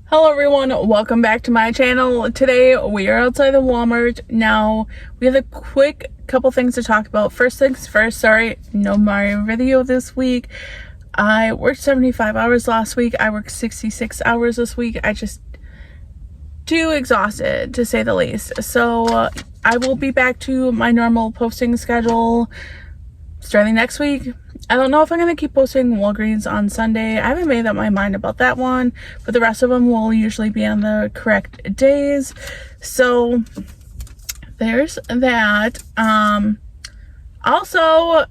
Hello everyone, welcome back to my channel. Today we are outside the Walmart. Now we have a quick couple things to talk about. First things first, sorry, no Mario video this week. I worked 75 hours last week. I worked 66 hours this week. I just too exhausted to say the least. So I will be back to my normal posting schedule starting next week. I don't know if I'm going to keep posting Walgreens on Sunday. I haven't made up my mind about that one, but the rest of them will usually be on the correct days. So there's that. Also,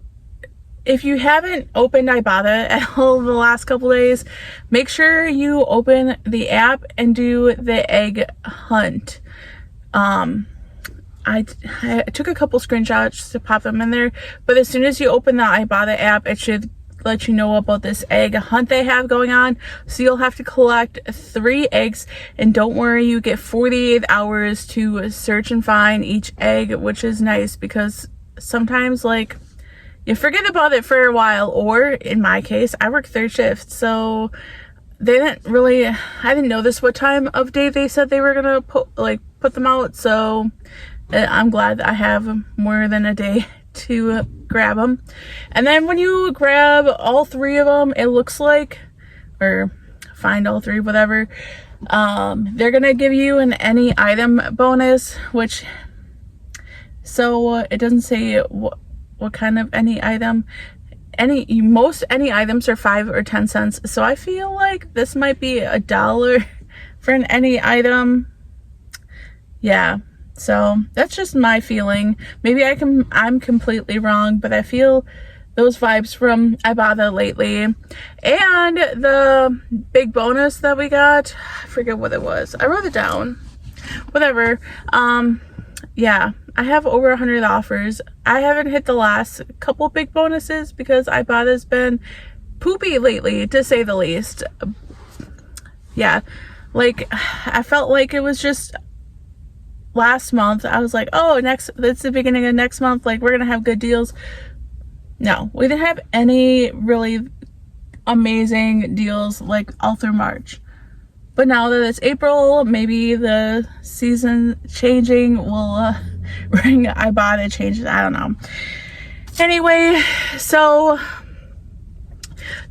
if you haven't opened Ibotta at all the last couple days, make sure you open the app and do the egg hunt. I took a couple screenshots to pop them in there, but as soon as you open the Ibotta app, it should let you know about this egg hunt they have going on. So you'll have to collect 3 eggs, and don't worry, you get 48 hours to search and find each egg, which is nice because sometimes like you forget about it for a while, or in my case, I work third shift, so they didn't really, I didn't know this what time of day they said they were gonna put them out, so I'm glad that I have more than a day to grab them. And then when you grab all 3 of them, it looks like, or find all 3, whatever, they're gonna give you an any item bonus, which, so it doesn't say what kind of any item. Most any items are 5 or 10 cents, so I feel like this might be $1 for an any item. Yeah. So that's just my feeling. Maybe I'm completely wrong, but I feel those vibes from Ibotta lately. And the big bonus that we got, I forget what it was. I wrote it down. Whatever. Yeah, I have over 100 offers. I haven't hit the last couple big bonuses because Ibotta's been poopy lately, to say the least. Yeah, like I felt like it was just last month. I was like, oh, it's the beginning of next month, like we're gonna have good deals. No, we didn't have any really amazing deals like all through March. But now that it's April, maybe the season changing will bring Ibotta changes. I don't know. Anyway, so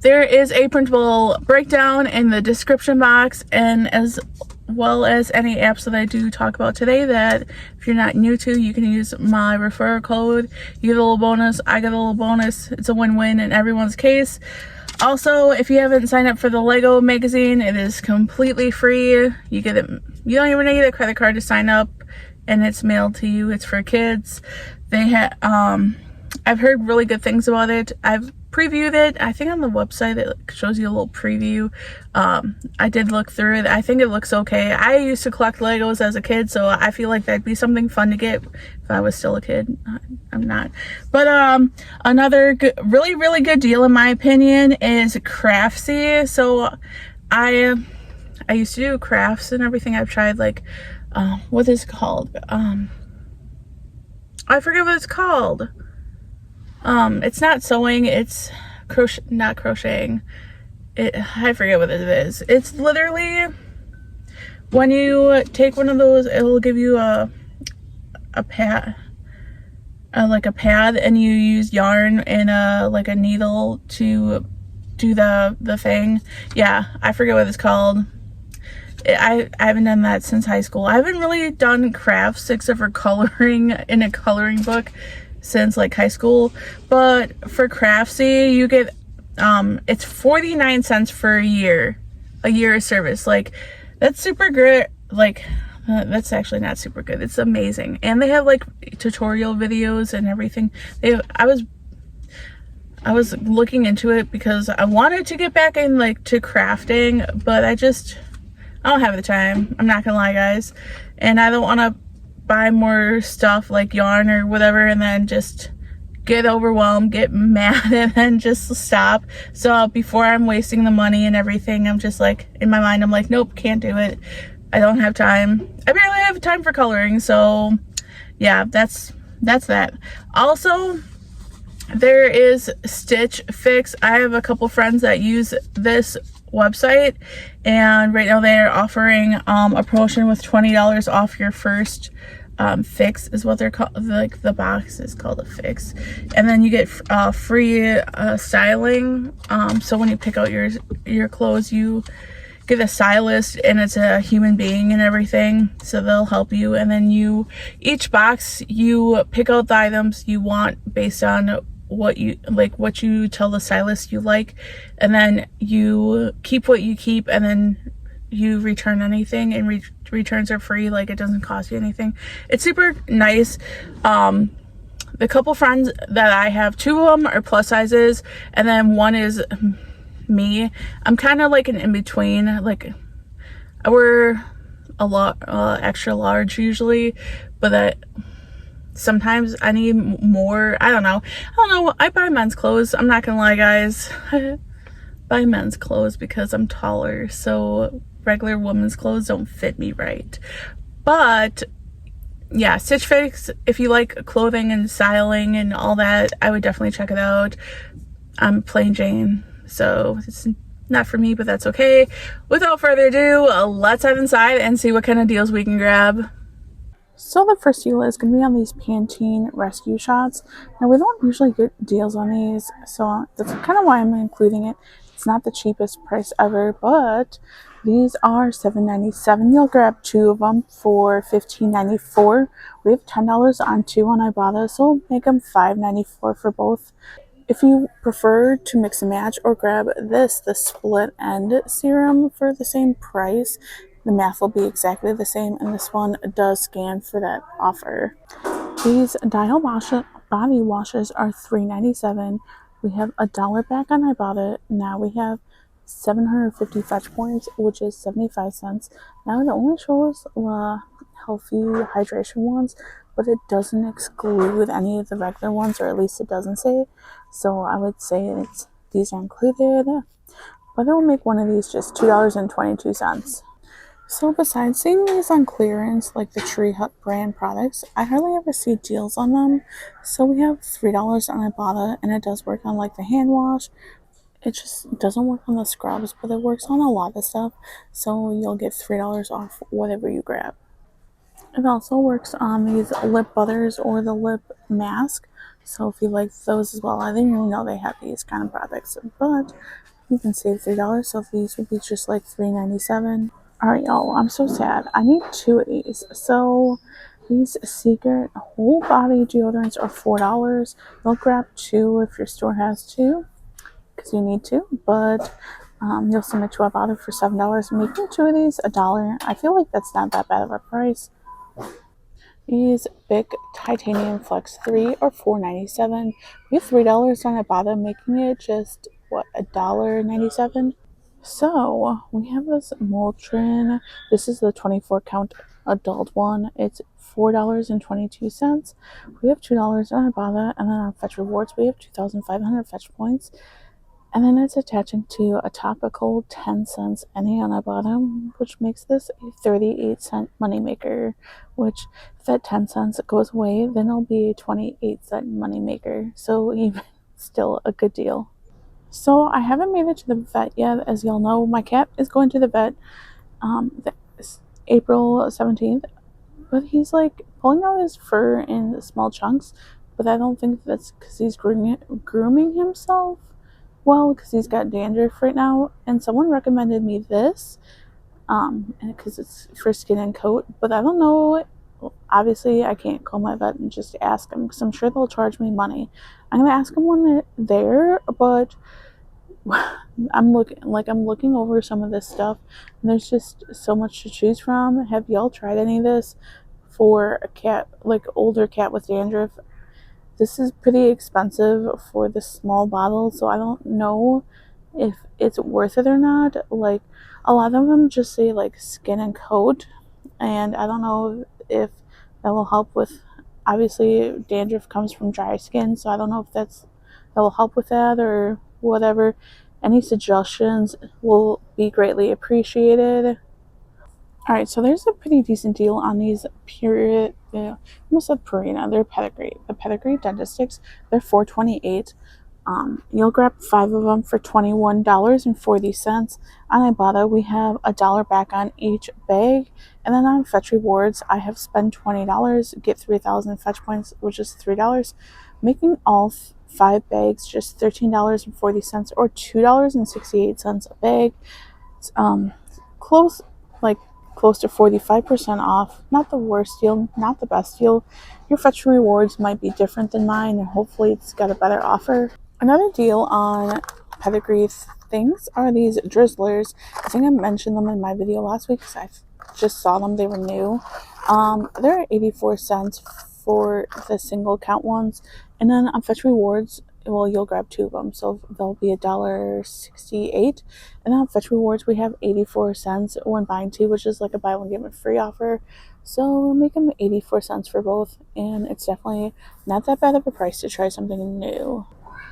there is a printable breakdown in the description box, and as well as any apps that I do talk about today that if you're not new to, you can use my referral code. You get a little bonus, I get a little bonus. It's a win-win in everyone's case. Also, if you haven't signed up for the Lego magazine, it is completely free. You get it, you don't even need a credit card to sign up, and it's mailed to you. It's for kids. They have I've heard really good things about it. I've previewed it. I think on the website it shows you a little preview. I did look through it. I think it looks okay. I used to collect Legos as a kid, so I feel like that'd be something fun to get if I was still a kid. I'm not. But another good, really good deal in my opinion is Craftsy. So I used to do crafts and everything. I've tried like what is it called? I forget what it's called. It's not sewing, it's not crocheting. I forget what it is. It's literally when you take one of those, it'll give you a pad, like a pad, and you use yarn and like a needle to do the thing. Yeah, I forget what it's called. I haven't done that since high school. I haven't really done crafts except for coloring in a coloring book since like high school. But for Craftsy, you get it's 49 cents for a year of service. Like that's super good. Like that's actually not super good, it's amazing. And they have like tutorial videos and everything. I was looking into it because I wanted to get back in like to crafting, but I don't have the time. I'm not gonna lie, guys. And I don't want to buy more stuff like yarn or whatever and then just get overwhelmed, get mad, and then just stop. So before I'm wasting the money and everything, I'm just like, in my mind, I'm like, nope, can't do it. I don't have time. I barely have time for coloring. So yeah, that's that. Also, there is Stitch Fix. I have a couple friends that use this website, And right now they're offering a promotion with $20 off your first fix, is what they're called. Like the box is called a fix, and then you get free styling. So when you pick out your clothes, you get a stylist, and it's a human being and everything, so they'll help you. And then each box, you pick out the items you want based on what you tell the stylist you like, and then you keep what you keep, and then you return anything, and returns are free. Like, it doesn't cost you anything. It's super nice. The couple friends that I have, 2 of them are plus sizes, and then 1 is me. I'm kind of like an in-between. Like, we're a lot extra large usually, but that sometimes I need more. I don't know. I buy men's clothes. I'm not gonna lie, guys. I buy men's clothes because I'm taller, so regular women's clothes don't fit me right. But yeah, Stitch Fix, if you like clothing and styling and all that, I would definitely check it out. I'm plain Jane, so it's not for me, but that's okay. Without further ado, let's head inside and see what kind of deals we can grab. So the first deal is going to be on these Pantene rescue shots. Now, we don't usually get deals on these, so that's kind of why I'm including it. It's not the cheapest price ever, but these are $7.97. You'll grab 2 of them for $15.94. We have $10 on 2 on Ibotta, so make them $5.94 for both. If you prefer to mix and match or grab the split end serum for the same price, the math will be exactly the same, and this one does scan for that offer. These Dial body washes are $3.97. We have $1 back on Ibotta. Now we have 750 fetch points, which is 75 cents. Now it only shows healthy hydration ones, but it doesn't exclude any of the regular ones, or at least it doesn't say. So I would say these are included, but it will make one of these just $2.22. So besides seeing these on clearance, like the Tree Hut brand products, I hardly ever see deals on them. So we have $3 on Ibotta, and it does work on like the hand wash. It just doesn't work on the scrubs, but it works on a lot of stuff. So you'll get $3 off whatever you grab. It also works on these lip butters or the lip mask. So if you like those as well, I didn't even know they had these kind of products, but you can save $3. So these would be just like $3.97. Alright, y'all, I'm so sad. I need 2 of these. So these Secret whole body deodorants are $4. You'll grab 2 if your store has 2, because you need to, but you'll submit to Ibotta for $7, making 2 of these $1. I feel like that's not that bad of a price. These Bic Titanium Flex 3 are $4.97. We have $3 on Ibotta, making it just, what, $1.97? So we have this Moltrin. This is the 24 count adult one. It's $4.22. We have $2 on Ibotta, and then on Fetch Rewards we have 2,500 fetch points. And then it's attaching to a topical 10 cents any on Ibotta, which makes this a 38-cent moneymaker, which if that 10 cents goes away, then it'll be a 28-cent moneymaker. So even still a good deal. So I haven't made it to the vet yet. As y'all know, my cat is going to the vet April 17th, but he's like pulling out his fur in small chunks, but I don't think that's because he's grooming himself well, because he's got dandruff right now. And someone recommended me this because it's for skin and coat, but I don't know. Obviously I can't call my vet and just ask him, because I'm sure they'll charge me money. I'm gonna ask him when they're there, but I'm looking over some of this stuff, and there's just so much to choose from. Have y'all tried any of this for a cat, like older cat with dandruff? This is pretty expensive for this small bottle, so I don't know if it's worth it or not. Like, a lot of them just say like skin and coat, and I don't know if that will help with, obviously dandruff comes from dry skin, so I don't know if that will help with that or whatever. Any suggestions will be greatly appreciated. Alright, so there's a pretty decent deal on these almost said Purina. They're Pedigree. The Pedigree Dentist Sticks, they're $4.28. You'll grab 5 of them for $21.40. On Ibotta, we have $1 back on each bag. And then on Fetch Rewards, I have spent $20, get 3,000 fetch points, which is $3, making all 5 bags just $13.40 or $2.68 a bag. It's close, like close to 45% off. Not the worst deal, not the best deal. Your Fetch Rewards might be different than mine, and hopefully it's got a better offer. Another deal on pedigree things are these drizzlers. I think I mentioned them in my video last week because I just saw them. They were new. They're 84 cents for the single count ones. And then on Fetch Rewards, well, you'll grab 2 of them. So they'll be $1.68. And on Fetch Rewards, we have 84 cents when buying 2, which is like a buy one, get one free offer. So we'll make them 84 cents for both. And it's definitely not that bad of a price to try something new.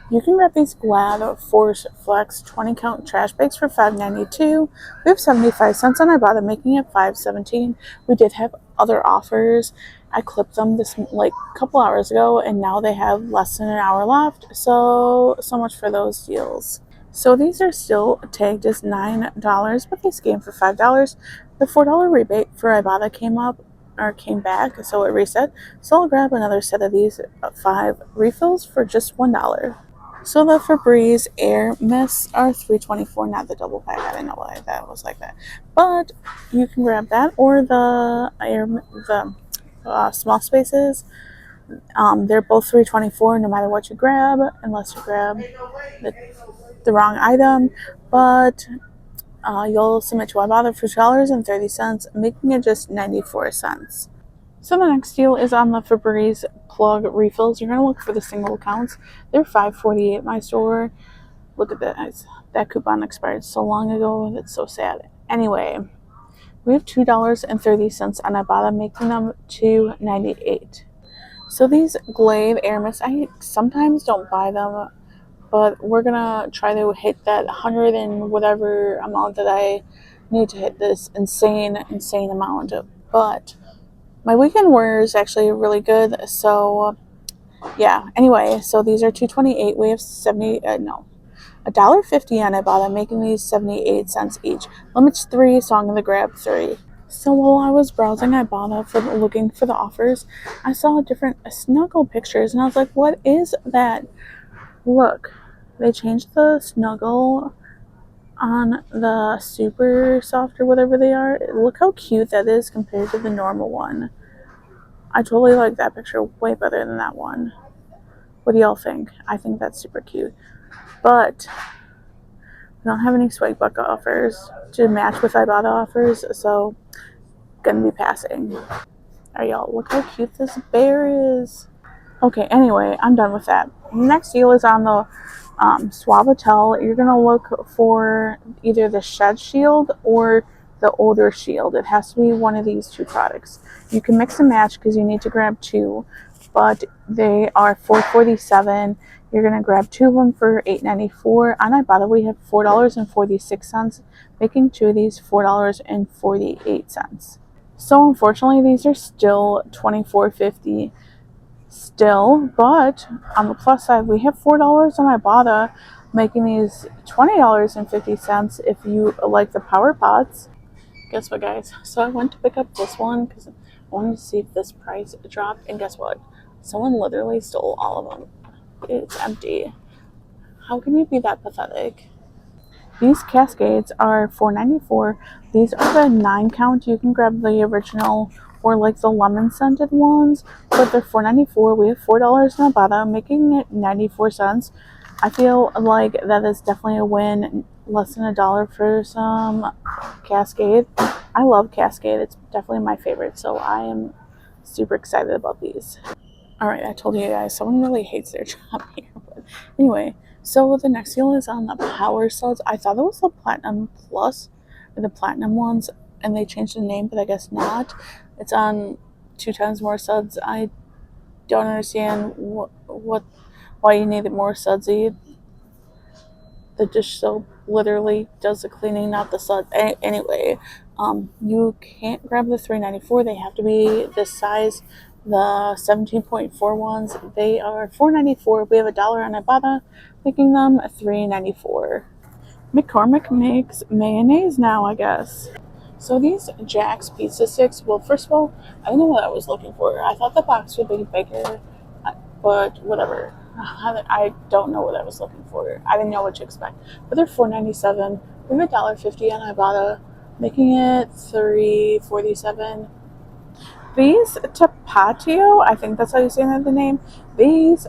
You can grab these Glad Force Flex 20 count trash bags for $5.92. We have 75 cents on Ibotta, making it $5.17. We did have other offers. I clipped them this like a couple hours ago, and now they have less than an hour left. So much for those deals. So these are still tagged as $9, but they scanned for $5. The $4 rebate for Ibotta came back, so it reset. So I'll grab another set of these 5 refills for just $1. So the Febreze Air Mists are $3.24, not the double pack. I didn't know why that was like that, but you can grab that or the small spaces. They're both $3.24 no matter what you grab, unless you grab the wrong item. But you'll submit to Ibotta for $2.30, making it just 94 cents. So the next deal is on the Febreze plug refills. You're going to look for the single counts. They're $5.48 at my store. Look at that. That coupon expired so long ago. That's so sad. Anyway, we have $2.30 on Ibotta, making them $2.98. So these Glade Air Mist, I sometimes don't buy them, but we're going to try to hit that 100 and whatever amount that I need to hit this insane amount. But my weekend wear is actually really good, so yeah. Anyway, so these are $2.28. We have $1.50 on Ibotta, making these 78 cents each. Limits 3, so I'm gonna grab 3. So while I was browsing Ibotta looking for the offers, I saw different snuggle pictures, and I was like, "What is that?" Look, they changed the snuggle on the super soft or whatever they are. Look how cute that is compared to the normal one. I totally like that picture way better than that one. What do y'all think? I think that's super cute. But we don't have any swag buck offers to match with Ibotta offers, so gonna be passing. Alright, y'all, look how cute this bear is. Okay, anyway, I'm done with that. Next deal is on the Suavitel. You're gonna look for either the Shed Shield or the Odor Shield. It has to be one of these 2 products. You can mix and match because you need to grab 2, but they are $4.47. You're gonna grab 2 of them for $8.94. On Ibotta, we have $4.46, making 2 of these $4.48. So unfortunately, these are still $24.50. Still, but on the plus side, we have $4 on Ibotta, making these $20.50 if you like the power pots. Guess what, guys? So I went to pick up this one because I wanted to see if this price dropped, and guess what? Someone literally stole all of them. It's empty. How can you be that pathetic? These Cascades are $4.94. These are the 9 count. You can grab the original or like the lemon scented ones, but they're $4.94. We have $4 in Ibotta, making it 94 cents. I feel like that is definitely a win. Less than $1 for some Cascade. I love Cascade. It's definitely my favorite, so I am super excited about these. Alright, I told you guys, someone really hates their job here. But anyway, so the next deal is on the Power Suds. I thought it was the Platinum Plus, or the Platinum ones, and they changed the name, but I guess not. It's on 2 times more suds. I don't understand why you needed more sudsy. The dish soap literally does the cleaning, not the suds. Anyway, you can't grab the $3.94. They have to be this size The 17.4 ones, they are $4.94. We have $1 on Ibotta, making them $3.94. McCormick makes mayonnaise now, I guess. So these Jack's pizza sticks, well, first of all, I didn't know what I was looking for. I thought the box would be bigger, but whatever. I don't know what I was looking for. I didn't know what to expect. But they're $4.97. We have $1.50 on Ibotta, making it $3.47. These tapatio, I think that's how you say the name. These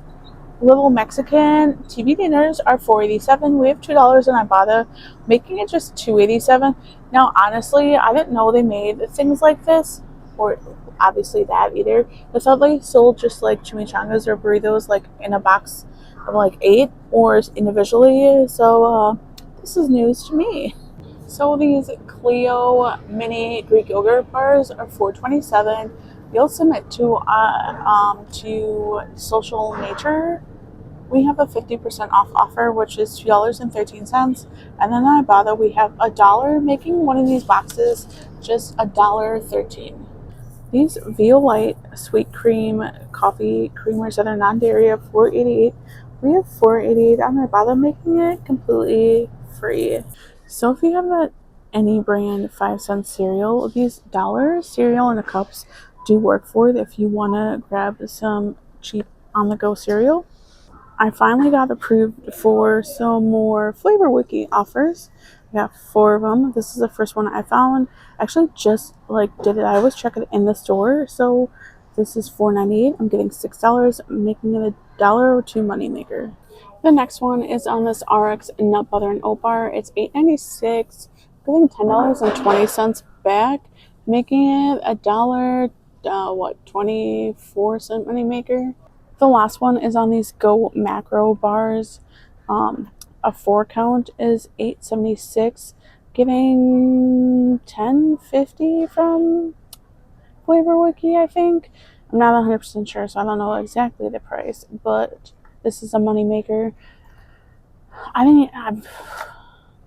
little Mexican TV dinners are $4.87. We have $2 in Ibotta, making it just $2.87. Now, honestly, I didn't know they made things like this, or obviously that either. I thought they sold just like chimichangas or burritos, like in a box of like 8 or individually. So this is news to me. So these Clio mini Greek yogurt bars are $4.27. You'll submit to Social Nature. We have a 50% off offer, which is $2.13. And then on Ibotta, we have $1, making one of these boxes just $1.13. These Violite sweet cream coffee creamers that are non-dairy are $4.88. We have $4.88 on Ibotta, making it completely free. So if you have that any brand 5-cent cereal, these dollar cereal in the cups do work for it if you want to grab some cheap on-the-go cereal. I finally got approved for some more Flavor Wiki offers. I got 4 of them. This is the first one I found. I actually just did it. I always check it in the store. So this is $4.98. I'm getting $6, making it $1.02 moneymaker. The next one is on this RX nut butter and oat bar. It's $8.96. Getting $10.20 back, making it $1.24 moneymaker. The last one is on these Go Macro bars. A 4 count is $8.76, getting $10.50 from Flavor Wiki, I think. I'm not 100% sure, so I don't know exactly the price, but this is a moneymaker.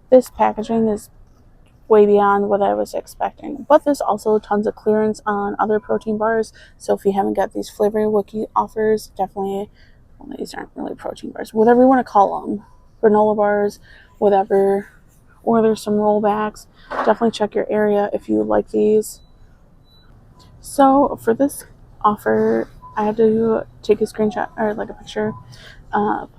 This packaging is way beyond what I was expecting. But there's also tons of clearance on other protein bars. So if you haven't got these Flavor Wiki offers, definitely, well, these aren't really protein bars, whatever you want to call them, granola bars, whatever, or there's some rollbacks. Definitely check your area if you like these. So for this offer, I had to take a screenshot or like a picture of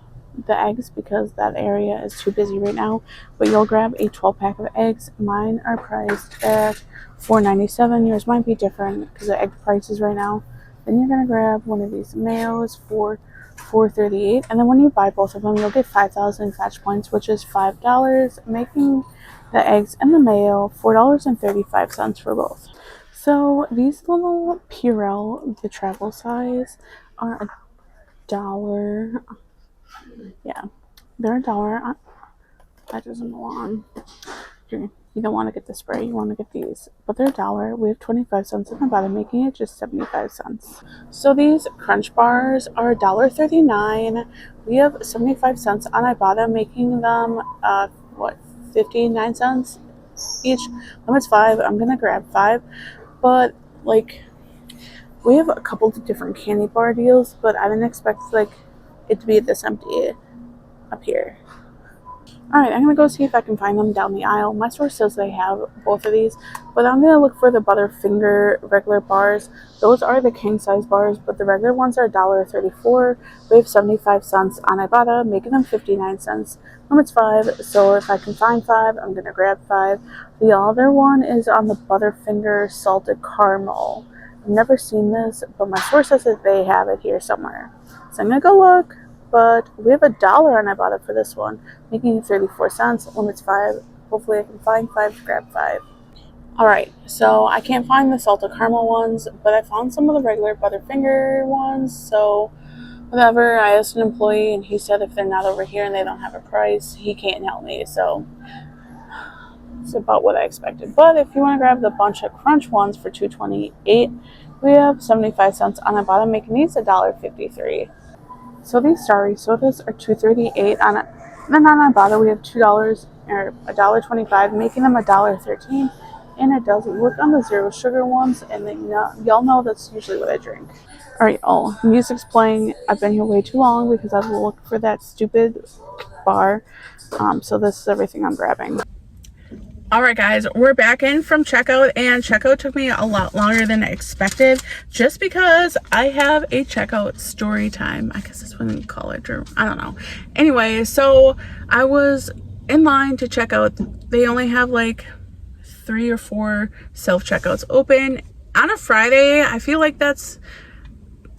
the eggs because that area is too busy right now. But you'll grab a 12-pack of eggs. Mine are priced at $4.97. Yours might be different because the egg prices right now. Then you're gonna grab one of these mayos for $4.38, and then when you buy both of them, you'll get 5,000 fetch points, which is $5, making the eggs and the mayo $4.35 for both. So these little Purell, the travel size, are $1. Yeah, they're $1. That doesn't belong. You don't want to get the spray, you want to get these. But they're $1. We have 25 cents in the bottom, making it just 75 cents. So these Crunch bars are $1.39. We have 75 cents on Ibotta, making them, 59 cents each. Limit's 5. I'm going to grab 5. But, we have a couple of different candy bar deals, but I didn't expect, it to be this empty up here. Alright, I'm going to go see if I can find them down the aisle. My store says they have both of these, but I'm going to look for the Butterfinger regular bars. Those are the king size bars, but the regular ones are $1.34. We have 75 cents on Ibotta, making them 59 cents. Limit's 5, so if I can find 5, I'm going to grab 5. The other one is on the Butterfinger salted caramel. I've never seen this, but my store says that they have it here somewhere. So I'm going to go look. But we have $1 on Ibotta for this one, making 34 cents. Limit's 5. Hopefully I can find 5 to grab 5. Alright, so I can't find the salted caramel ones, but I found some of the regular Butterfinger ones, so whatever. I asked an employee and he said if they're not over here and they don't have a price, he can't help me, so it's about what I expected. But if you want to grab the bunch of crunch ones for $2.28, we have 75 cents on Ibotta, making these $1.53. So these starry sodas are $2.38 on it. Then on Ibotta we have $2 or $1.25, making them $1.13. And it doesn't work on the zero sugar ones, and then y'all know that's usually what I drink. All right, music's playing. I've been here way too long because I've looked for that stupid bar. So this is everything I'm grabbing. All right, guys, we're back in from checkout, and checkout took me a lot longer than I expected just because I have a checkout story time. I guess that's what you call it, or I don't know. Anyway, so I was in line to check out. They only have like 3 or 4 self-checkouts open on a Friday. I feel like that's,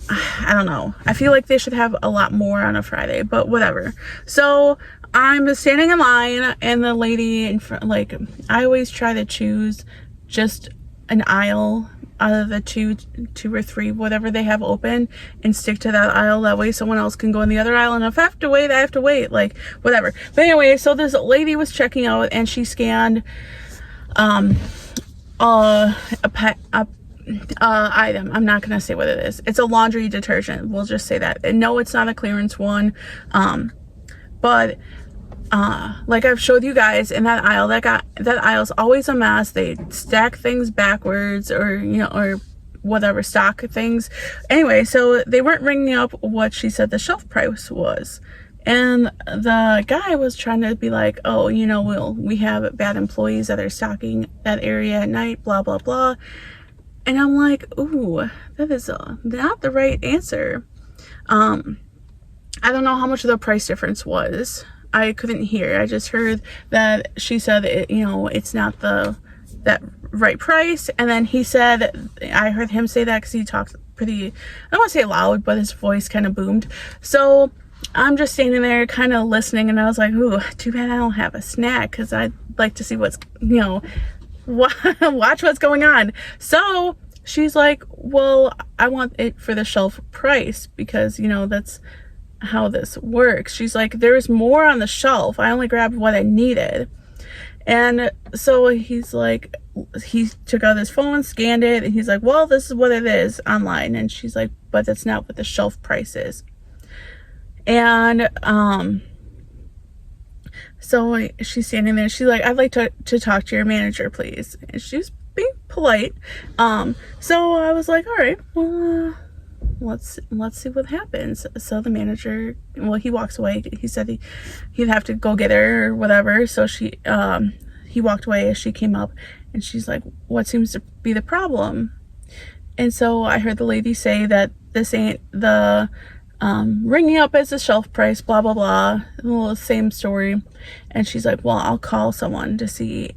I don't know. I feel like they should have a lot more on a Friday, but whatever. So I'm standing in line, and the lady in front, like, I always try to choose just an aisle out of the two or three, whatever they have open, and stick to that aisle. That way someone else can go in the other aisle, and if I have to wait, I have to wait, like, whatever. But anyway, so this lady was checking out, and she scanned item. I'm not gonna say what it is. It's a laundry detergent, we'll just say that. And no, it's not a clearance one, but like I've showed you guys in that aisle, that aisle's always a mess. They stack things backwards, or or whatever, stock things. Anyway, so they weren't ringing up what she said the shelf price was. And the guy was trying to be like, oh, we have bad employees that are stocking that area at night, blah, blah, blah. And I'm like, ooh, that is not the right answer. I don't know how much of the price difference was. I couldn't hear. I just heard that she said, it's not that right price. And then he said, I heard him say that because he talks pretty, I don't want to say loud, but his voice kind of boomed. So I'm just standing there kind of listening, and I was like, ooh, too bad I don't have a snack, because I'd like to see what's, watch what's going on. So she's like, well, I want it for the shelf price, because, that's how this works. She's like, there's more on the shelf. I only grabbed what I needed. And so he's like, he took out his phone, scanned it, and he's like, well, this is what it is online. And she's like, but that's not what the shelf price is. And so she's standing there. She's like, I'd like to talk to your manager, please. And she's being polite. So I was like, all right, well, let's see what happens. So the manager, well, he walks away. He said he'd have to go get her or whatever. So he walked away as she came up, and she's like, what seems to be the problem? And so I heard the lady say that this ain't the ringing up as a shelf price, blah, blah, blah. Well, same story. And she's like, well, I'll call someone to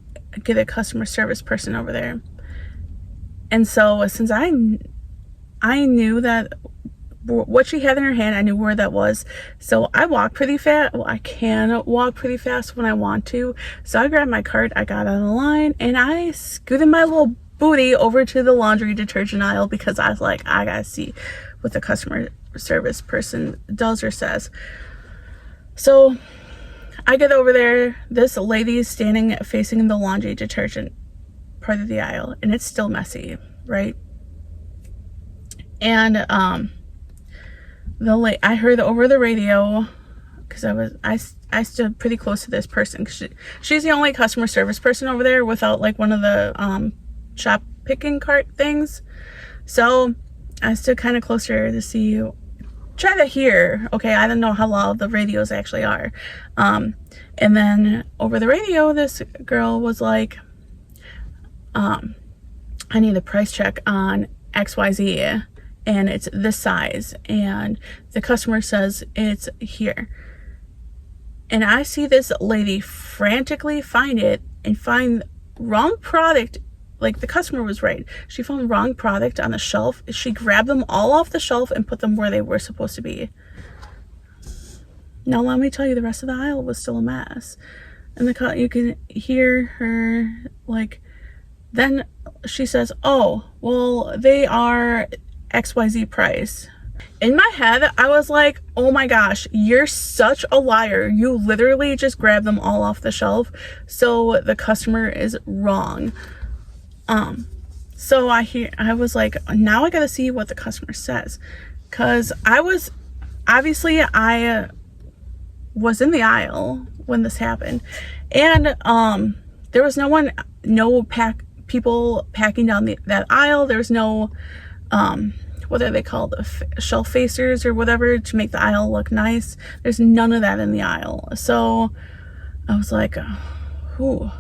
get a customer service person over there. And so since I knew that what she had in her hand, I knew where that was. So I walk pretty fast. Well, I can walk pretty fast when I want to. So I grabbed my cart, I got on the line, and I scooted my little booty over to the laundry detergent aisle, because I was like, I gotta see what the customer service person does or says. So I get over there. This lady is standing facing the laundry detergent part of the aisle, and it's still messy, right? And I heard over the radio, because I stood pretty close to this person, because she's the only customer service person over there without like one of the shop picking cart things. So I stood kind of closer to try to hear. Okay, I don't know how loud the radios actually are. And then over the radio, this girl was like, I need a price check on XYZ, and it's this size, and the customer says it's here. And I see this lady frantically find it and find wrong product. Like, the customer was right. She found wrong product on the shelf. She grabbed them all off the shelf and put them where they were supposed to be. Now, let me tell you, the rest of the aisle was still a mess. And you can hear her, like, then she says, oh, well, they are XYZ price. In my head, I was like, oh my gosh, you're such a liar. You literally just grabbed them all off the shelf. So the customer is wrong. So I was like, now I gotta see what the customer says, because I was in the aisle when this happened, and there was no people packing down that aisle. There's no, what are they called? Shelf facers or whatever to make the aisle look nice. There's none of that in the aisle. So I was like, ooh,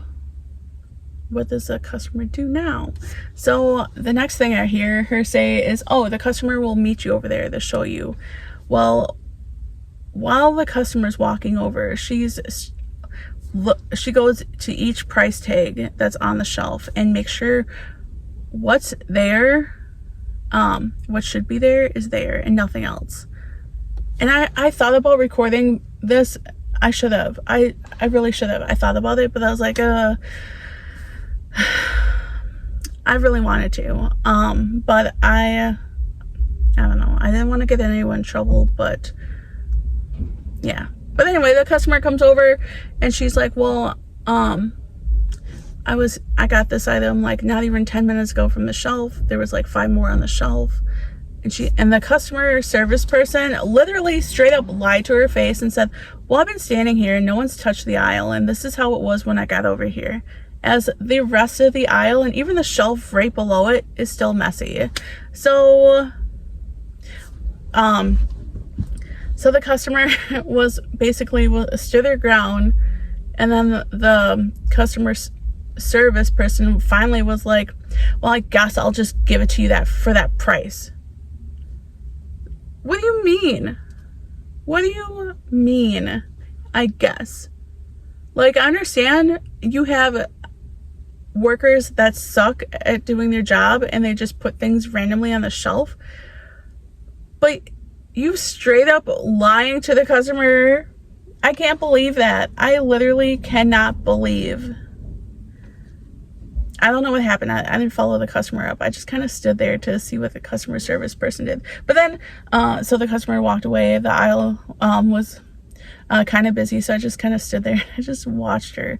what does a customer do now? So the next thing I hear her say is, oh, the customer will meet you over there to show you. Well, while the customer's walking over, she goes to each price tag that's on the shelf and makes sure what's there, what should be there is there and nothing else. And I thought about recording this. I should have. I really should have. I thought about it, but I was like, I really wanted to. But I don't know. I didn't want to get anyone in trouble, but yeah. But anyway, the customer comes over and she's like, well, I got this item like not even 10 minutes ago from the shelf. There was like 5 more on the shelf. And the customer service person literally straight up lied to her face and said, well, I've been standing here and no one's touched the aisle, and this is how it was when I got over here. As the rest of the aisle and even the shelf right below it is still messy. So the customer was basically stood their ground, and then the customer service person finally was like, well, I guess I'll just give it to you for that price. What do you mean? What do you mean? I guess. Like, I understand you have workers that suck at doing their job and they just put things randomly on the shelf. But you straight up lying to the customer. I can't believe that. I literally cannot believe. I don't know what happened. I didn't follow the customer up. I just kind of stood there to see what the customer service person did. But then, so the customer walked away. The aisle was kind of busy, so I just kind of stood there. I just watched her.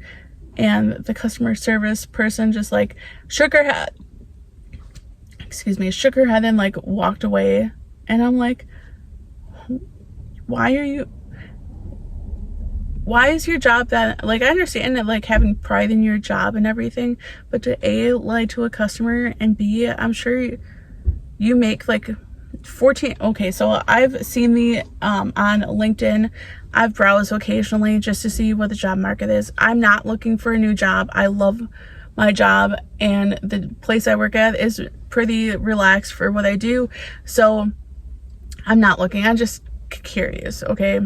And the customer service person just like shook her head. Shook her head and like walked away. And I'm like, why is your job that, like, I understand that, like, having pride in your job and everything, but to A, lie to a customer, and B, I'm sure you make like 14, okay, so I've seen the on LinkedIn. I've browsed occasionally just to see what the job market is. I'm not looking for a new job. I love my job, and the place I work at is pretty relaxed for what I do, so I'm not looking. I'm just curious, okay?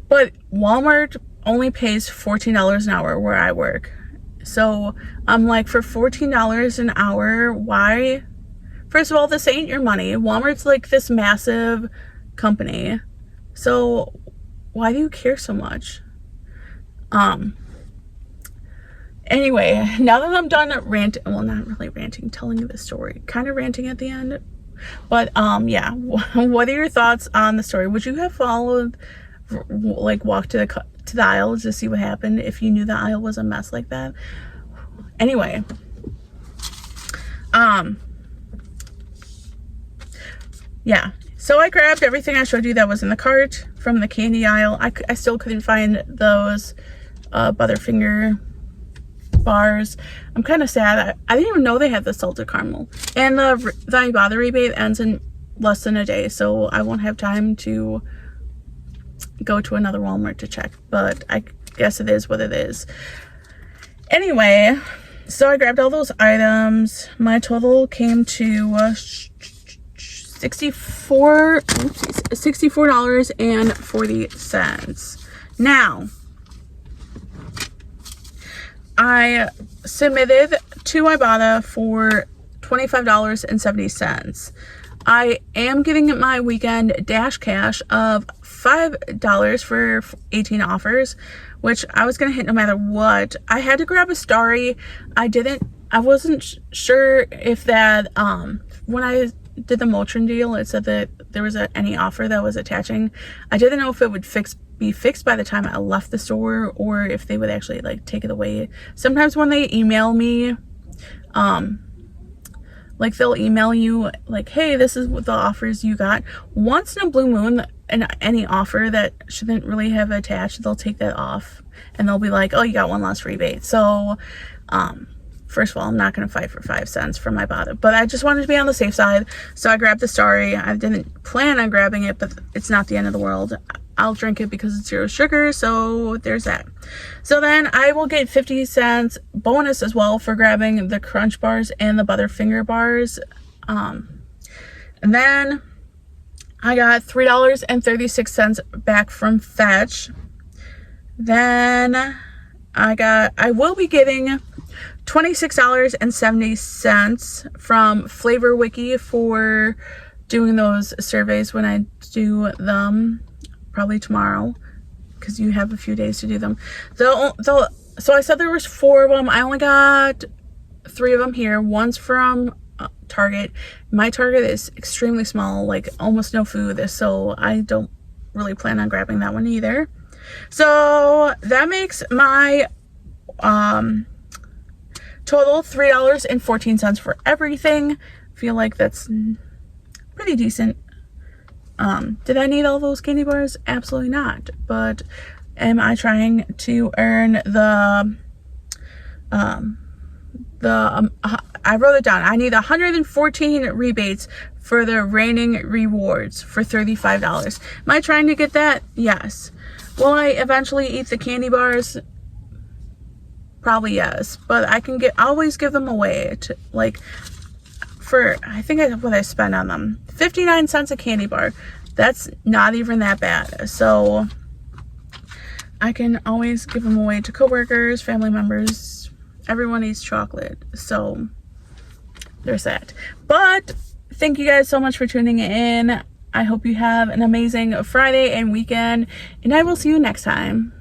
But Walmart only pays $14 an hour where I work. So I'm like, for $14 an hour, why? First of all, this ain't your money. Walmart's like this massive company. So why do you care so much? Anyway, now that I'm done ranting, well, not really ranting, telling you the story, kind of ranting at the end. But yeah, what are your thoughts on the story? Would you have followed, like, walked to the aisle to see what happened if you knew the aisle was a mess like that? Anyway, yeah, so I grabbed everything I showed you that was in the cart from the candy aisle. I still couldn't find those Butterfinger bars. I'm kind of sad. I didn't even know they had the salted caramel. And the Ibotta rebate ends in less than a day, so I won't have time to go to another Walmart to check, but I guess it is what it is. Anyway, so I grabbed all those items. My total came to $64.40. Now, I submitted to Ibotta for $25.70. I am getting my weekend dash cash of $5 for 18 offers, which I was going to hit no matter what. I had to grab a Starry. I wasn't sure if that, when I did the Motrin deal, it said that there was any offer that was attaching. I didn't know if it would be fixed by the time I left the store, or if they would actually like take it away. Sometimes when they email me, like they'll email you like, hey, this is what the offers you got. Once in a blue moon, and any offer that shouldn't really have attached, they'll take that off and they'll be like, oh, you got one last rebate. So first of all, I'm not going to fight for 5 cents from Ibotta, but I just wanted to be on the safe side. So I grabbed the Starry. I didn't plan on grabbing it, but it's not the end of the world. I'll drink it because it's 0 sugar, so there's that. So then I will get 50 cents bonus as well for grabbing the Crunch bars and the Butterfinger bars. And then I got $3.36 back from Fetch. Then I will be getting $26.70 from Flavor Wiki for doing those surveys when I do them. Probably tomorrow, because you have a few days to do them. So I said there was 4 of them. I only got 3 of them here. One's from Target. My Target is extremely small, like almost no food, so I don't really plan on grabbing that one either. So that makes my total $3.14 for everything. I feel like that's pretty decent. Did I need all those candy bars? Absolutely not. But am I trying to earn I wrote it down. I need 114 rebates for the reigning rewards for $35. Am I trying to get that? Yes. Will I eventually eat the candy bars? Probably yes. But I can always give them away to, like, I think what I spent on them, 59 cents a candy bar. That's not even that bad. So I can always give them away to coworkers, family members. Everyone eats chocolate, so there's that. But thank you guys so much for tuning in. I hope you have an amazing Friday and weekend, and I will see you next time.